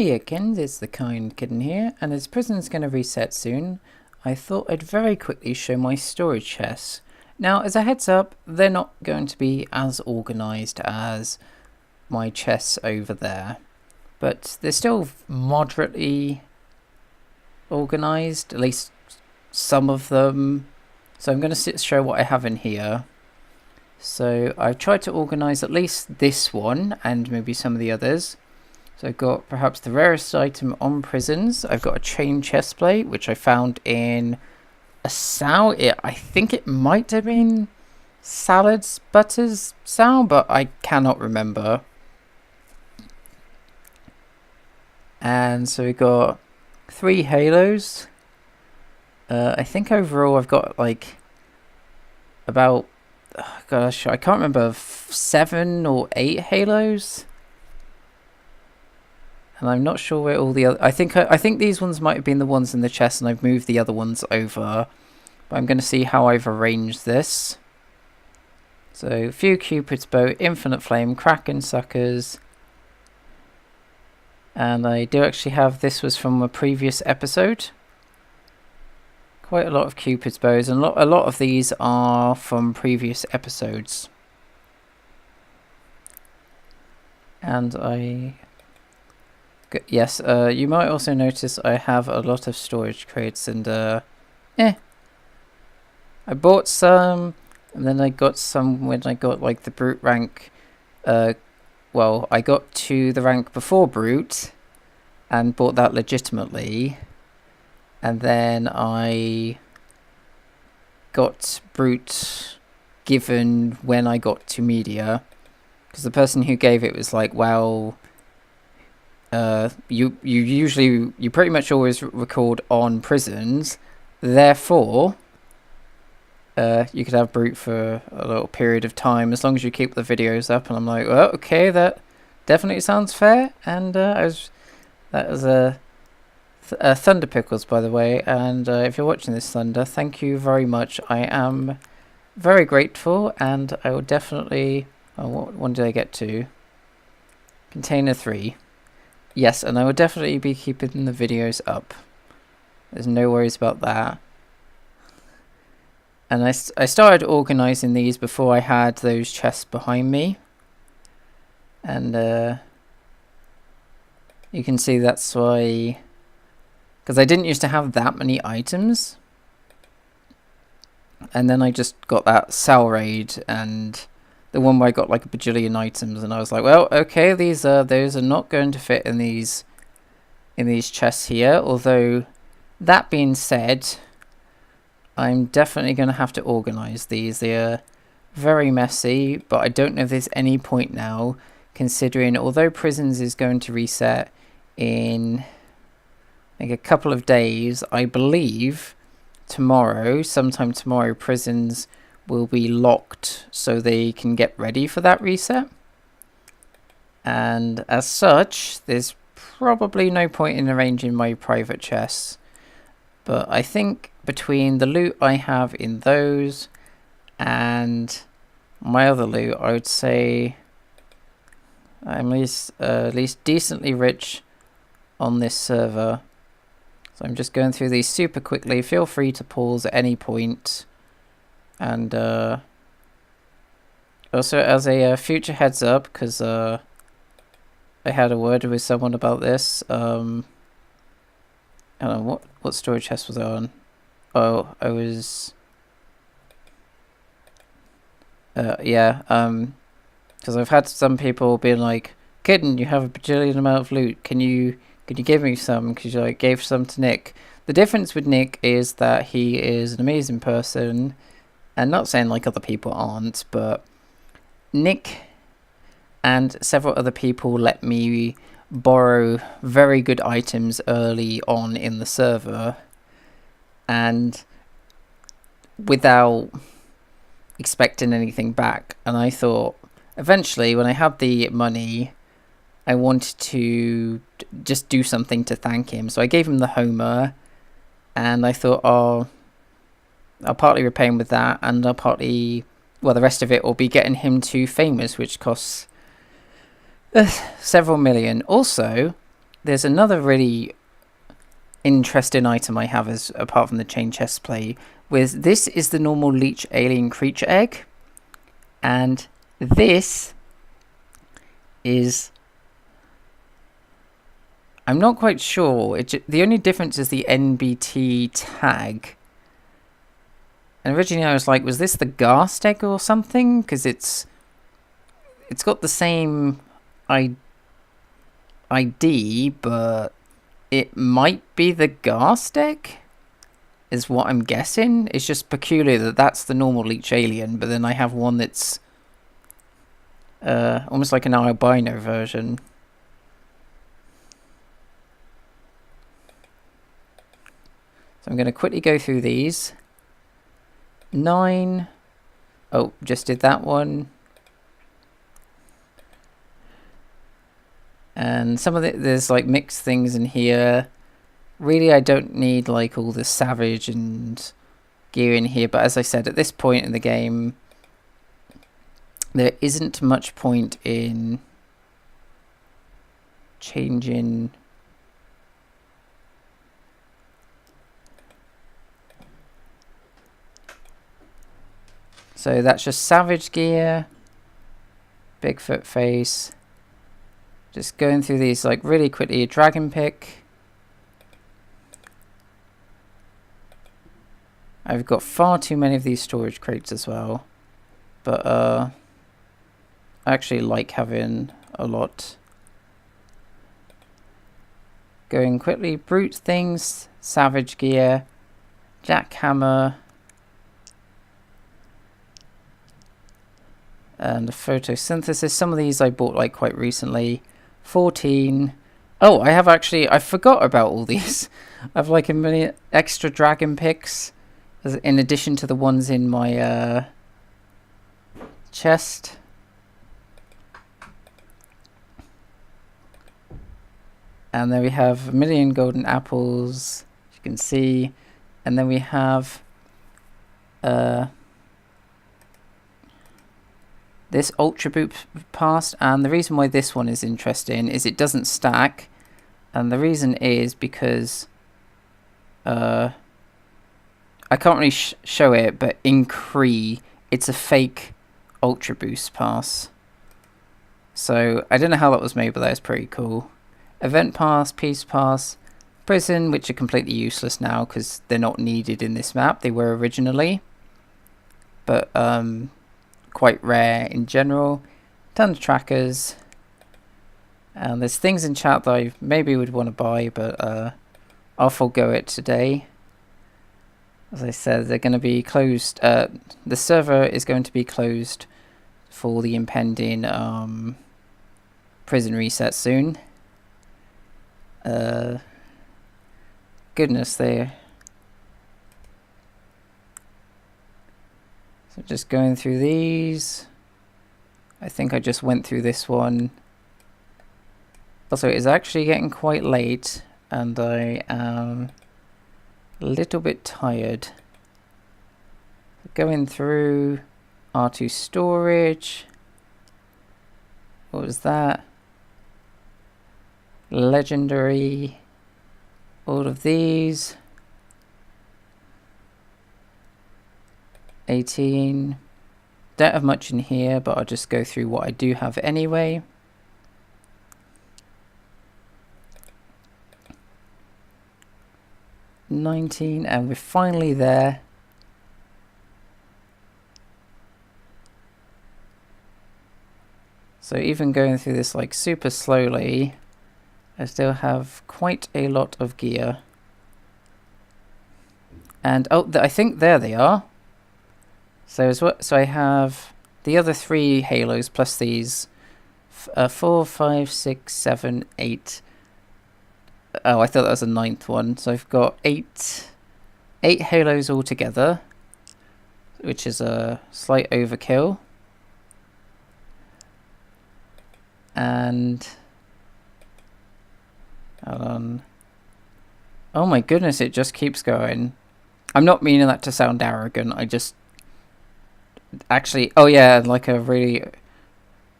Hey again, it's the kind Kitten here, and as prison's going to reset soon, I thought I'd very quickly show my storage chests. Now, as a heads up, they're not going to be as organised as my chests over there, but they're still moderately organised, at least some of them. So I'm going to show what I have in here. So I've tried to organise at least this one, and maybe some of the others. So I've got perhaps the rarest item on prisons. I've got a chain chest plate, which I found in a sow. I think it might have been Salads Butter's sow, but I cannot remember. And so we got 3 halos. I think overall I've got like about, gosh, I can't remember, 7 or 8 halos. And I'm not sure where all the other... I think these ones might have been the ones in the chest, and I've moved the other ones over. But I'm going to see how I've arranged this. So, few Cupid's bow, infinite flame, kraken suckers. And I do actually have... This was from a previous episode. Quite a lot of Cupid's bows, and a lot of these are from previous episodes. And yes, you might also notice I have a lot of storage crates, and I bought some, and then I got some when I got like the brute rank. Well, I got to the rank before brute and bought that legitimately, and then I got brute given when I got to media, because the person who gave it was like, well, you pretty much always record on prisons, therefore you could have brute for a little period of time as long as you keep the videos up. And I'm like, well, okay, that definitely sounds fair. And that was Thunder Pickles, by the way, and if you're watching this, Thunder, thank you very much. I am very grateful, and I will definitely... Oh, what one did I get to? Container 3. Yes, and I will definitely be keeping the videos up. There's no worries about that. And I started organising these before I had those chests behind me. And you can see that's why... Because I didn't used to have that many items. And then I just got that Sal Raid, and the one where I got like a bajillion items, and I was like, well, okay, those are not going to fit in these chests here. Although, that being said, I'm definitely going to have to organise these. They are very messy, but I don't know if there's any point now, considering although prisons is going to reset in like a couple of days, I believe sometime tomorrow, prisons will be locked so they can get ready for that reset. And as such, there's probably no point in arranging my private chests. But I think between the loot I have in those and my other loot, I would say I'm at least decently rich on this server. So I'm just going through these super quickly. Feel free to pause at any point. And also as a future heads up, because I had a word with someone about this. I don't know, what storage chest was I on? Oh, I was... yeah, because I've had some people being like, Kitten, you have a bajillion amount of loot. Can you give me some? Because you like gave some to Nick. The difference with Nick is that he is an amazing person. And not saying like other people aren't, but Nick and several other people let me borrow very good items early on in the server, and without expecting anything back. And I thought eventually when I had the money, I wanted to just do something to thank him. So I gave him the Homer, and I thought, oh, I'll partly repay him with that, and I'll partly, well, the rest of it will be getting him to famous, which costs several million. Also, there's another really interesting item I have as apart from the chain chest play. With this is the normal leech alien creature egg, and this is, I'm not quite sure. The only difference is the NBT tag. And originally I was like, was this the ghast egg or something? Because it's got the same ID, but it might be the ghast egg, is what I'm guessing. It's just peculiar that that's the normal leech alien, but then I have one that's almost like an albino version. So I'm going to quickly go through these. 9. Oh, just did that one. And some of there's like mixed things in here. Really, I don't need like all the savage and gear in here. But as I said, at this point in the game, there isn't much point in changing. So that's just savage gear, Bigfoot face. Just going through these like really quickly. Dragon pick. I've got far too many of these storage crates as well, but I actually like having a lot. Going quickly. Brute things, savage gear, jackhammer. And the photosynthesis. Some of these I bought like quite recently. 14. Oh, I forgot about all these. I have like a million extra dragon picks, in addition to the ones in my chest. And then we have a million golden apples, as you can see. And then we have this Ultra Boot Pass, and the reason why this one is interesting is it doesn't stack, and the reason is because I can't really show it, but in Cree it's a fake Ultra Boost Pass. So I don't know how that was made, but that is pretty cool. Event Pass, Peace Pass, Prison, which are completely useless now because they're not needed in this map. They were originally, but quite rare in general. Tons of trackers, and there's things in chat that I maybe would want to buy, but I'll forego it today. As I said, they're going to be closed. The server is going to be closed for the impending prison reset soon. Goodness, there. So just going through these. I think I just went through this one. Also, it is actually getting quite late, and I am a little bit tired. Going through R2 storage. What was that? Legendary. All of these. 18. Don't have much in here, but I'll just go through what I do have anyway. $19, and we're finally there. So even going through this like super slowly, I still have quite a lot of gear. And oh, I think there they are. So I have the other 3 halos plus these 4, 5, 6, 7, 8. Oh, I thought that was a 9th one. So I've got 8 halos altogether, which is a slight overkill. And hold on. Oh my goodness, it just keeps going. I'm not meaning that to sound arrogant. I just actually, oh yeah, like a really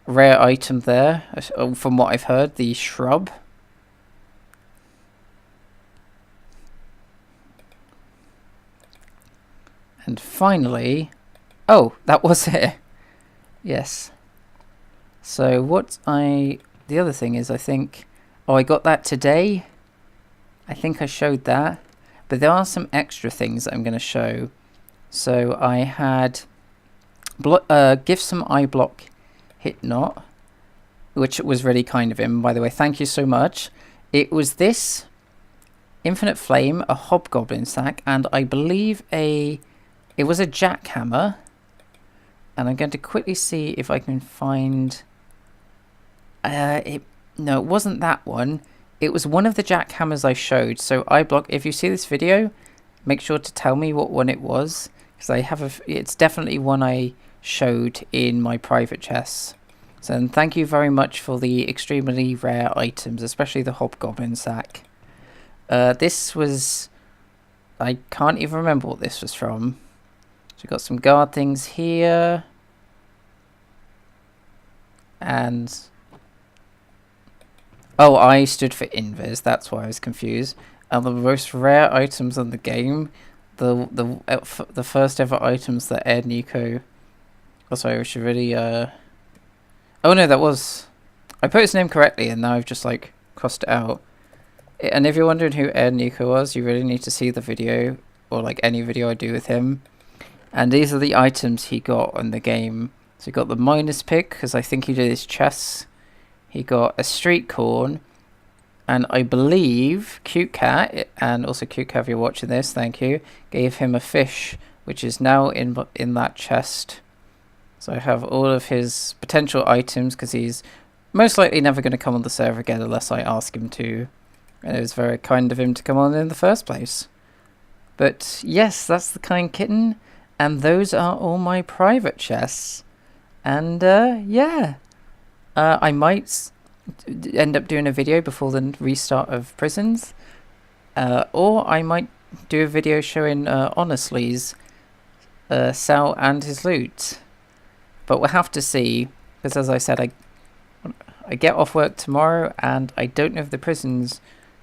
rare item there, from what I've heard, the shrub. And finally... Oh, that was it. Yes. So the other thing is, I think... Oh, I got that today. I think I showed that. But there are some extra things that I'm going to show. So I had... Give some eye block hit not, which was really kind of him, by the way. Thank you so much. It was this infinite flame, a hobgoblin sack, and I believe it was a jackhammer. And I'm going to quickly see if I can find no, it wasn't that one. It was one of the jackhammers I showed. So eye block, if you see this video, make sure to tell me what one it was, because I have it's definitely one I showed in my private chests. So and thank you very much for the extremely rare items, especially the hobgoblin sack. This was... I can't even remember what this was from. So we've got some guard things here. And... Oh, I stood for Invis, that's why I was confused. And the most rare items in the game, the first ever items that Ed Nico... Oh, sorry, we should really... Oh no, that was... I put his name correctly and now I've just like crossed it out. And if you're wondering who Ed Nico was, you really need to see the video, or like any video I do with him. And these are the items he got in the game. So he got the minus pick, because I think he did his chests. He got a street corn, and I believe Cute Cat, and also Cute Cat if you're watching this, thank you, gave him a fish, which is now in that chest. So I have all of his potential items, because he's most likely never going to come on the server again unless I ask him to. And it was very kind of him to come on in the first place. But yes, that's the kind kitten, and those are all my private chests. And yeah, I might end up doing a video before the restart of prisons, or I might do a video showing Honestly's cell and his loot. But we'll have to see, because as I said, I get off work tomorrow, and I don't know if the prisons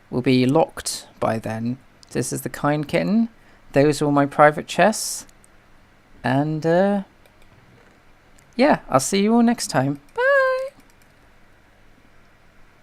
will be locked by then. This is the kind kitten. Those are all my private chests. And yeah, I'll see you all next time. Bye!